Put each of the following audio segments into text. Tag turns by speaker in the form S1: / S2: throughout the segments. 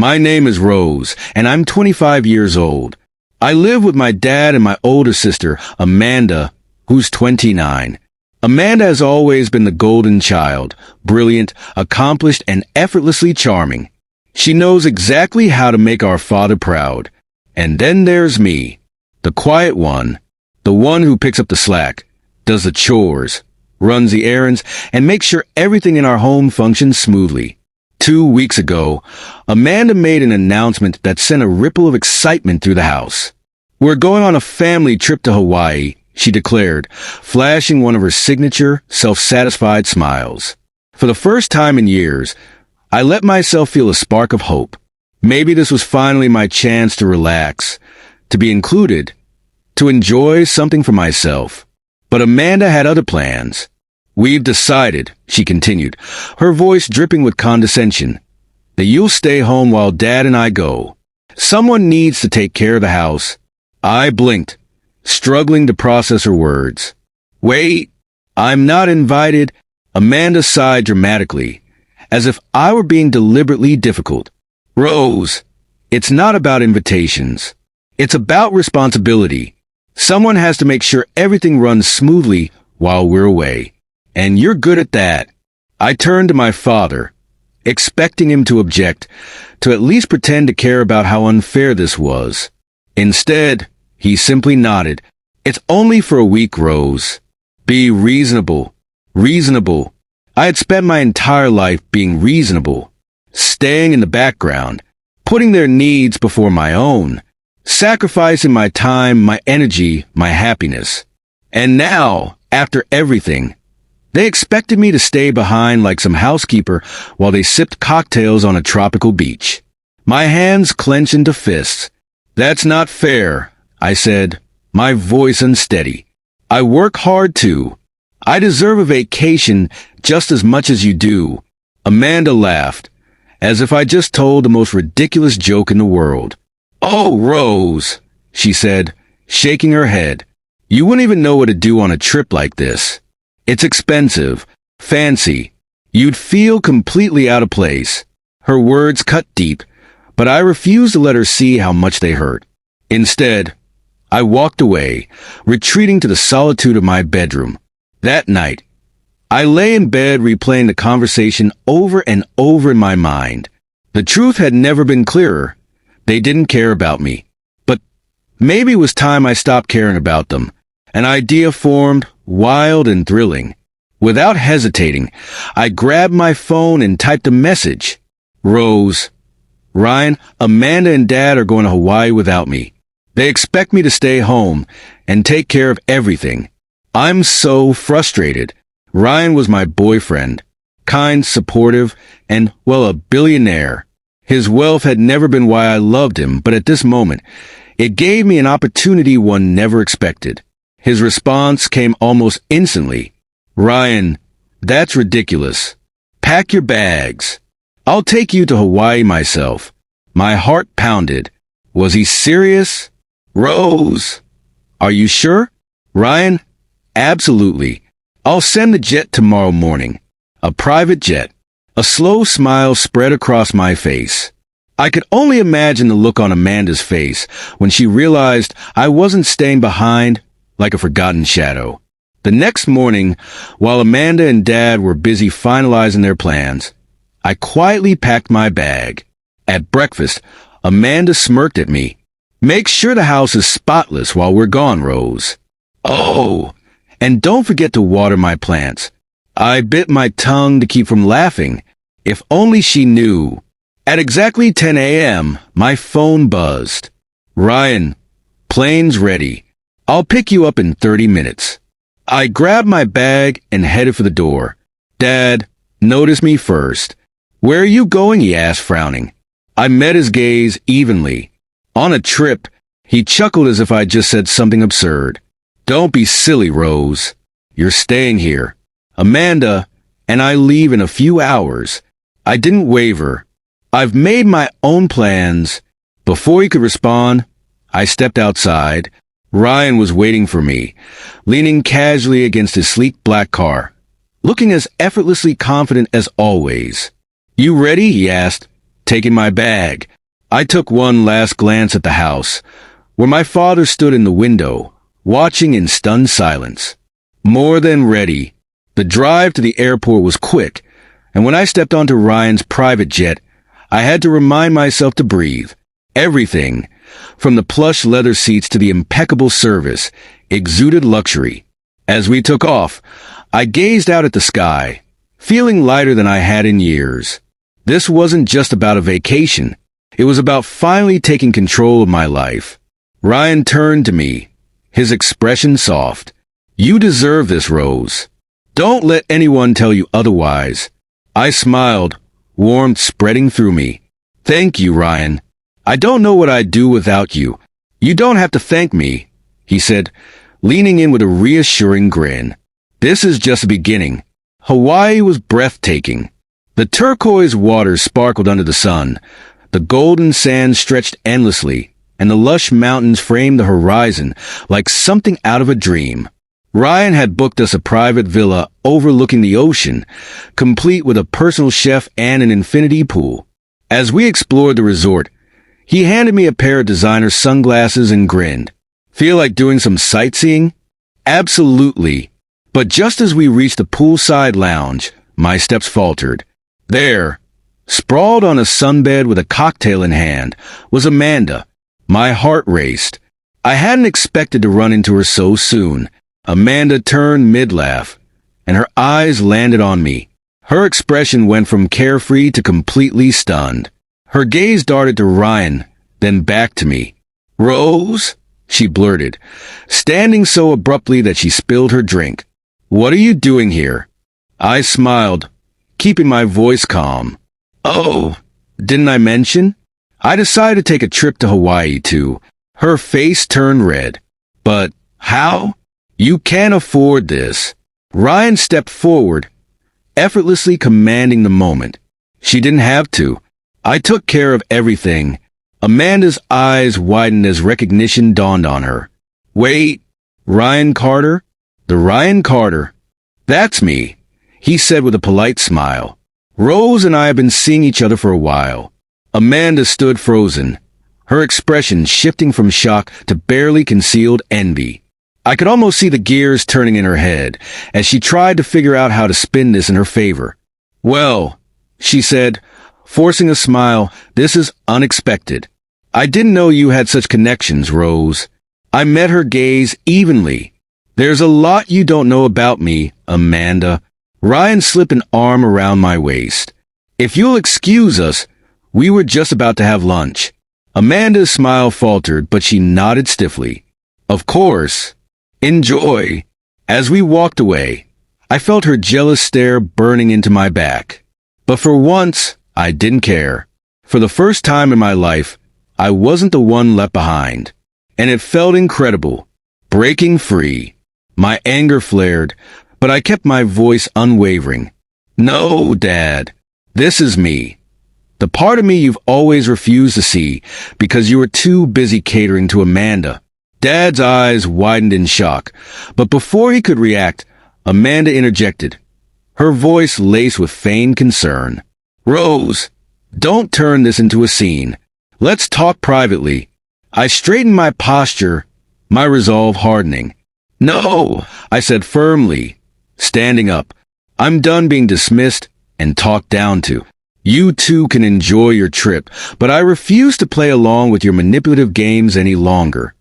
S1: My name is Rose, and I'm 25 years old. I live with my dad and my older sister, Amanda, who's 29. Amanda has always been the golden child, brilliant, accomplished, and effortlessly charming. She knows exactly how to make our father proud. And then there's me, the quiet one, the one who picks up the slack, does the chores, runs the errands, and makes sure everything in our home functions smoothly. 2 weeks ago, Amanda made an announcement that sent a ripple of excitement through the house. "We're going on a family trip to Hawaii," she declared, flashing one of her signature, self-satisfied smiles. For the first time in years, I let myself feel a spark of hope. Maybe this was finally my chance to relax, to be included, to enjoy something for myself. But Amanda had other plans. "We've decided," she continued, her voice dripping with condescension, "that you'll stay home while Dad and I go. Someone needs to take care of the house." I blinked, struggling to process her words. "Wait, I'm not invited," Amanda sighed dramatically, as if I were being deliberately difficult. "Rose, it's not about invitations. It's about responsibility. Someone has to make sure everything runs smoothly while we're away. And you're good at that." I turned to my father, expecting him to object, to at least pretend to care about how unfair this was. Instead, he simply nodded. "It's only for a week, Rose. Be reasonable." Reasonable. I had spent my entire life being reasonable, staying in the background, putting their needs before my own, sacrificing my time, my energy, my happiness. And now, after everything, they expected me to stay behind like some housekeeper while they sipped cocktails on a tropical beach. My hands clenched into fists. "That's not fair," I said, my voice unsteady. "I work hard too. I deserve a vacation just as much as you do." Amanda laughed, as if I just told the most ridiculous joke in the world. "Oh, Rose," she said, shaking her head. "You wouldn't even know what to do on a trip like this. It's expensive, fancy. You'd feel completely out of place." Her words cut deep, but I refused to let her see how much they hurt. Instead, I walked away, retreating to the solitude of my bedroom. That night, I lay in bed replaying the conversation over and over in my mind. The truth had never been clearer. They didn't care about me. But maybe it was time I stopped caring about them. An idea formed, wild and thrilling. Without hesitating, I grabbed my phone and typed a message. "Rose, Ryan, Amanda and Dad are going to Hawaii without me. They expect me to stay home and take care of everything. I'm so frustrated. Ryan was my boyfriend, kind, supportive, and, well, a billionaire. His wealth had never been why I loved him, but at this moment, it gave me an opportunity one never expected. His response came almost instantly. "Ryan, that's ridiculous. Pack your bags. I'll take you to Hawaii myself." My heart pounded. Was he serious? "Rose, are you sure?" "Ryan, absolutely. I'll send the jet tomorrow morning. A private jet." A slow smile spread across my face. I could only imagine the look on Amanda's face when she realized I wasn't staying behind like a forgotten shadow. The next morning, while Amanda and Dad were busy finalizing their plans, I quietly packed my bag. At breakfast, Amanda smirked at me. "Make sure the house is spotless while we're gone, Rose." "Oh, and don't forget to water my plants." I bit my tongue to keep from laughing. If only she knew. At exactly 10 a.m., my phone buzzed. "Ryan, plane's ready. I'll pick you up in 30 minutes. I grabbed my bag and headed for the door. Dad noticed me first. "Where are you going?" he asked, frowning. I met his gaze evenly. "On a trip." He chuckled as if I'd just said something absurd. "Don't be silly, Rose. You're staying here. Amanda and I leave in a few hours." I didn't waver. "I've made my own plans." Before he could respond, I stepped outside. Ryan was waiting for me, leaning casually against his sleek black car, looking as effortlessly confident as always. "You ready?" he asked, taking my bag. I took one last glance at the house, where my father stood in the window, watching in stunned silence. More than ready. The drive to the airport was quick, and when I stepped onto Ryan's private jet, I had to remind myself to breathe. Everything, from the plush leather seats to the impeccable service, exuded luxury. As we took off, I gazed out at the sky, feeling lighter than I had in years. This wasn't just about a vacation. It was about finally taking control of my life. Ryan turned to me, his expression soft. "You deserve this, Rose. Don't let anyone tell you otherwise." I smiled, warmth spreading through me. "Thank you, Ryan. I don't know what I'd do without you." "You don't have to thank me," he said, leaning in with a reassuring grin. "This is just the beginning." Hawaii was breathtaking. The turquoise waters sparkled under the sun, the golden sand stretched endlessly, and the lush mountains framed the horizon like something out of a dream. Ryan had booked us a private villa overlooking the ocean, complete with a personal chef and an infinity pool. As we explored the resort, he handed me a pair of designer sunglasses and grinned. "Feel like doing some sightseeing?" "Absolutely." But just as we reached the poolside lounge, my steps faltered. There, sprawled on a sunbed with a cocktail in hand, was Amanda. My heart raced. I hadn't expected to run into her so soon. Amanda turned mid-laugh, and her eyes landed on me. Her expression went from carefree to completely stunned. Her gaze darted to Ryan, then back to me. "Rose?" she blurted, standing so abruptly that she spilled her drink. "What are you doing here?" I smiled, keeping my voice calm. "Oh, didn't I mention? I decided to take a trip to Hawaii, too." Her face turned red. "But how? You can't afford this." Ryan stepped forward, effortlessly commanding the moment. "She didn't have to. I took care of everything." Amanda's eyes widened as recognition dawned on her. "Wait, Ryan Carter?" "The Ryan Carter. That's me," he said with a polite smile. "Rose and I have been seeing each other for a while." Amanda stood frozen, her expression shifting from shock to barely concealed envy. I could almost see the gears turning in her head as she tried to figure out how to spin this in her favor. "Well," she said, forcing a smile, "this is unexpected. I didn't know you had such connections, Rose." I met her gaze evenly. "There's a lot you don't know about me, Amanda." Ryan slipped an arm around my waist. "If you'll excuse us, we were just about to have lunch." Amanda's smile faltered, but she nodded stiffly. "Of course. Enjoy." As we walked away, I felt her jealous stare burning into my back. But for once, I didn't care. For the first time in my life, I wasn't the one left behind. And it felt incredible. Breaking free. My anger flared, but I kept my voice unwavering. "No, Dad. This is me. The part of me you've always refused to see because you were too busy catering to Amanda." Dad's eyes widened in shock, but before he could react, Amanda interjected, her voice laced with feigned concern. "Rose, don't turn this into a scene. Let's talk privately." I straightened my posture, my resolve hardening. "No," I said firmly, standing up. "I'm done being dismissed and talked down to. You two can enjoy your trip, but I refuse to play along with your manipulative games any longer."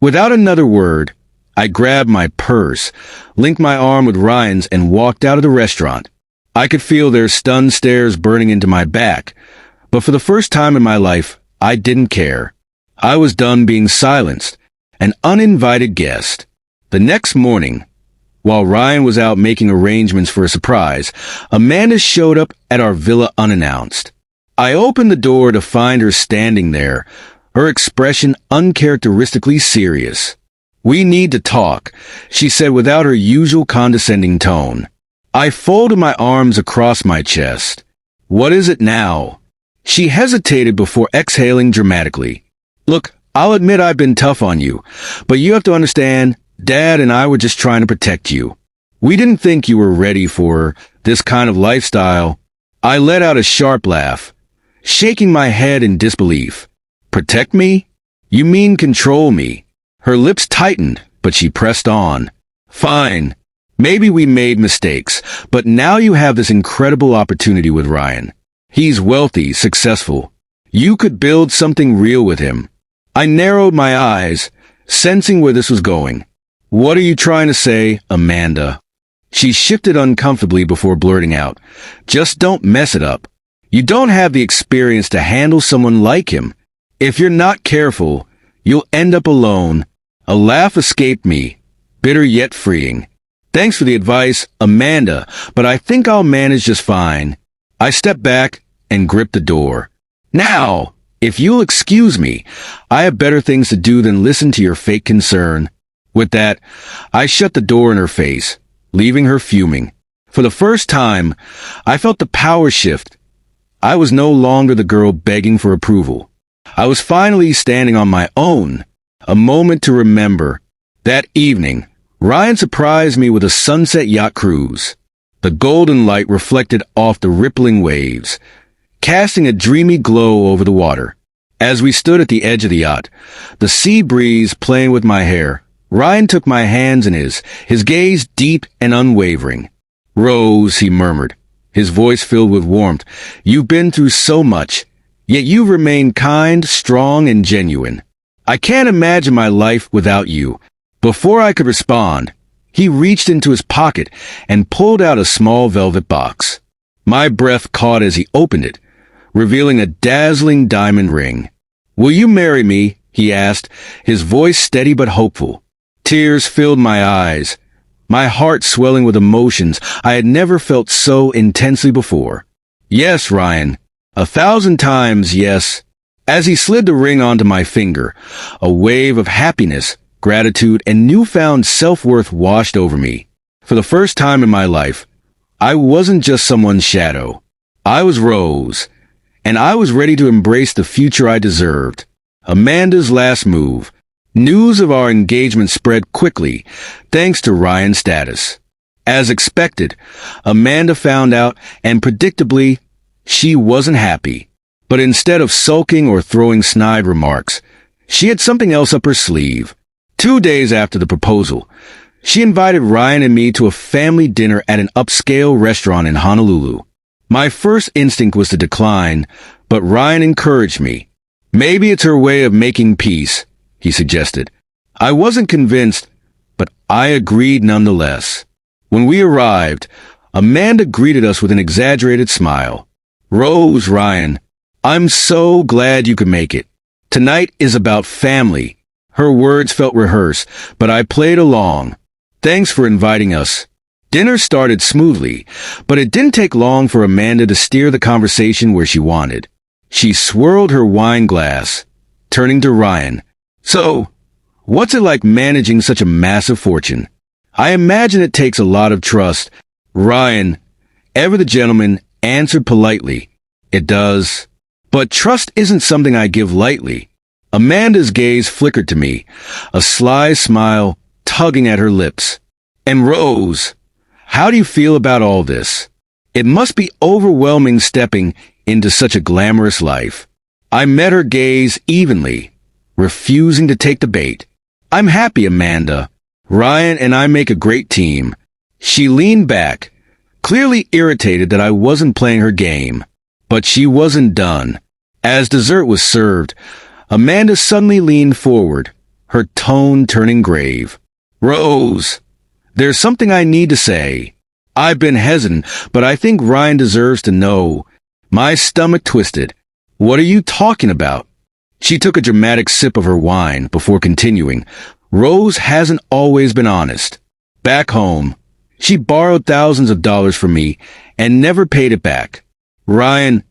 S1: Without another word, I grabbed my purse, linked my arm with Ryan's, and walked out of the restaurant. I could feel their stunned stares burning into my back, but for the first time in my life, I didn't care. I was done being silenced, an uninvited guest. The next morning, while Ryan was out making arrangements for a surprise, Amanda showed up at our villa unannounced. I opened the door to find her standing there, her expression uncharacteristically serious. "We need to talk," she said without her usual condescending tone. I folded my arms across my chest. "What is it now?" She hesitated before exhaling dramatically. "Look, I'll admit I've been tough on you, but you have to understand, Dad and I were just trying to protect you. We didn't think you were ready for this kind of lifestyle." I let out a sharp laugh. shaking my head in disbelief. Protect me? You mean control me? Her lips tightened, but she pressed on. Fine. Maybe we made mistakes, but now you have this incredible opportunity with Ryan. He's wealthy, successful. You could build something real with him. I narrowed my eyes, sensing where this was going. What are you trying to say, Amanda? She shifted uncomfortably before blurting out. Just don't mess it up. You don't have the experience to handle someone like him. If you're not careful, you'll end up alone. A laugh escaped me, bitter yet freeing. Thanks for the advice, Amanda, but I think I'll manage just fine. I stepped back and gripped the door. Now, if you'll excuse me, I have better things to do than listen to your fake concern. With that, I shut the door in her face, leaving her fuming. For the first time, I felt the power shift. I was no longer the girl begging for approval. I was finally standing on my own, a moment to remember. That evening, Ryan surprised me with a sunset yacht cruise. The golden light reflected off the rippling waves, casting a dreamy glow over the water. As we stood at the edge of the yacht, the sea breeze playing with my hair, Ryan took my hands in his gaze deep and unwavering. Rose, he murmured, his voice filled with warmth, you've been through so much, yet you remain kind, strong, and genuine. I can't imagine my life without you. Before I could respond, he reached into his pocket and pulled out a small velvet box. My breath caught as he opened it, revealing a dazzling diamond ring. Will you marry me? He asked, his voice steady but hopeful. Tears filled my eyes, my heart swelling with emotions I had never felt so intensely before. Yes, Ryan. 1,000 times yes. As he slid the ring onto my finger, a wave of happiness, gratitude, and newfound self-worth washed over me. For the first time in my life, I wasn't just someone's shadow. I was Rose, and I was ready to embrace the future I deserved. Amanda's last move. News of our engagement spread quickly, thanks to Ryan's status. As expected, Amanda found out, and predictably, she wasn't happy. But instead of sulking or throwing snide remarks, she had something else up her sleeve. 2 days after the proposal, she invited Ryan and me to a family dinner at an upscale restaurant in Honolulu. My first instinct was to decline, but Ryan encouraged me. Maybe it's her way of making peace, he suggested. I wasn't convinced, but I agreed nonetheless. When we arrived, Amanda greeted us with an exaggerated smile. Rose, Ryan, I'm so glad you could make it. Tonight is about family. Her words felt rehearsed, but I played along. Thanks for inviting us. Dinner started smoothly, but it didn't take long for Amanda to steer the conversation where she wanted. She swirled her wine glass, turning to Ryan. So, what's it like managing such a massive fortune? I imagine it takes a lot of trust. Ryan, ever the gentleman, answered politely. It does. But trust isn't something I give lightly. Amanda's gaze flickered to me, a sly smile tugging at her lips. And Rose, how do you feel about all this? It must be overwhelming stepping into such a glamorous life. I met her gaze evenly, refusing to take the bait. I'm happy, Amanda. Ryan and I make a great team. She leaned back, clearly irritated that I wasn't playing her game. But she wasn't done. As dessert was served, Amanda suddenly leaned forward, her tone turning grave. Rose, there's something I need to say. I've been hesitant, but I think Ryan deserves to know. My stomach twisted. What are you talking about? She took a dramatic sip of her wine before continuing. Rose hasn't always been honest. Back home, she borrowed thousands of dollars from me and never paid it back. Ryan,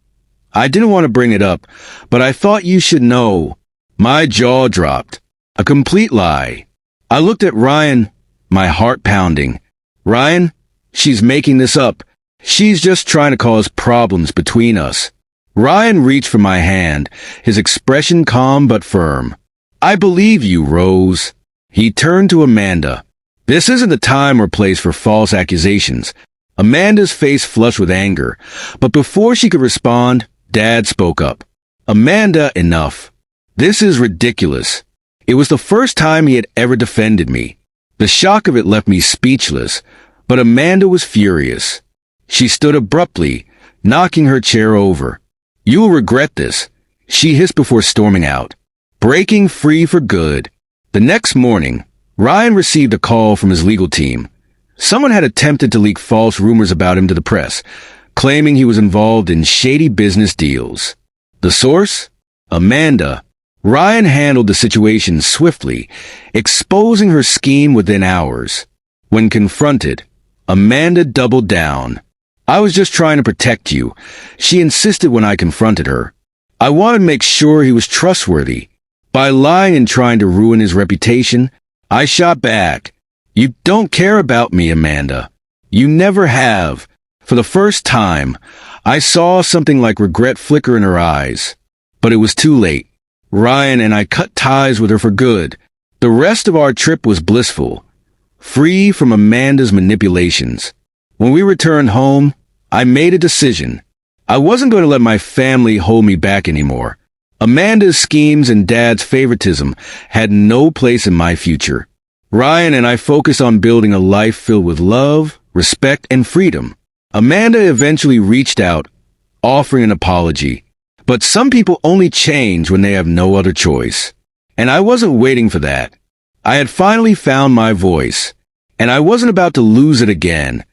S1: I didn't want to bring it up, but I thought you should know. My jaw dropped. A complete lie. I looked at Ryan, my heart pounding. Ryan, she's making this up. She's just trying to cause problems between us. Ryan reached for my hand, his expression calm but firm. I believe you, Rose. He turned to Amanda. This isn't the time or place for false accusations. Amanda's face flushed with anger, but before she could respond, Dad spoke up. Amanda, enough. This is ridiculous. It was the first time he had ever defended me. The shock of it left me speechless, but Amanda was furious. She stood abruptly, knocking her chair over. You will regret this, she hissed before storming out, breaking free for good. The next morning, Ryan received a call from his legal team. Someone had attempted to leak false rumors about him to the press, claiming he was involved in shady business deals. The source? Amanda. Ryan handled the situation swiftly, exposing her scheme within hours. When confronted, Amanda doubled down. I was just trying to protect you, she insisted when I confronted her. I wanted to make sure he was trustworthy. By lying and trying to ruin his reputation, I shot back. You don't care about me, Amanda. You never have. For the first time, I saw something like regret flicker in her eyes. But it was too late. Ryan and I cut ties with her for good. The rest of our trip was blissful, free from Amanda's manipulations. When we returned home, I made a decision. I wasn't going to let my family hold me back anymore. Amanda's schemes and Dad's favoritism had no place in my future. Ryan and I focused on building a life filled with love, respect, and freedom. Amanda eventually reached out, offering an apology. But some people only change when they have no other choice. And I wasn't waiting for that. I had finally found my voice, and I wasn't about to lose it again.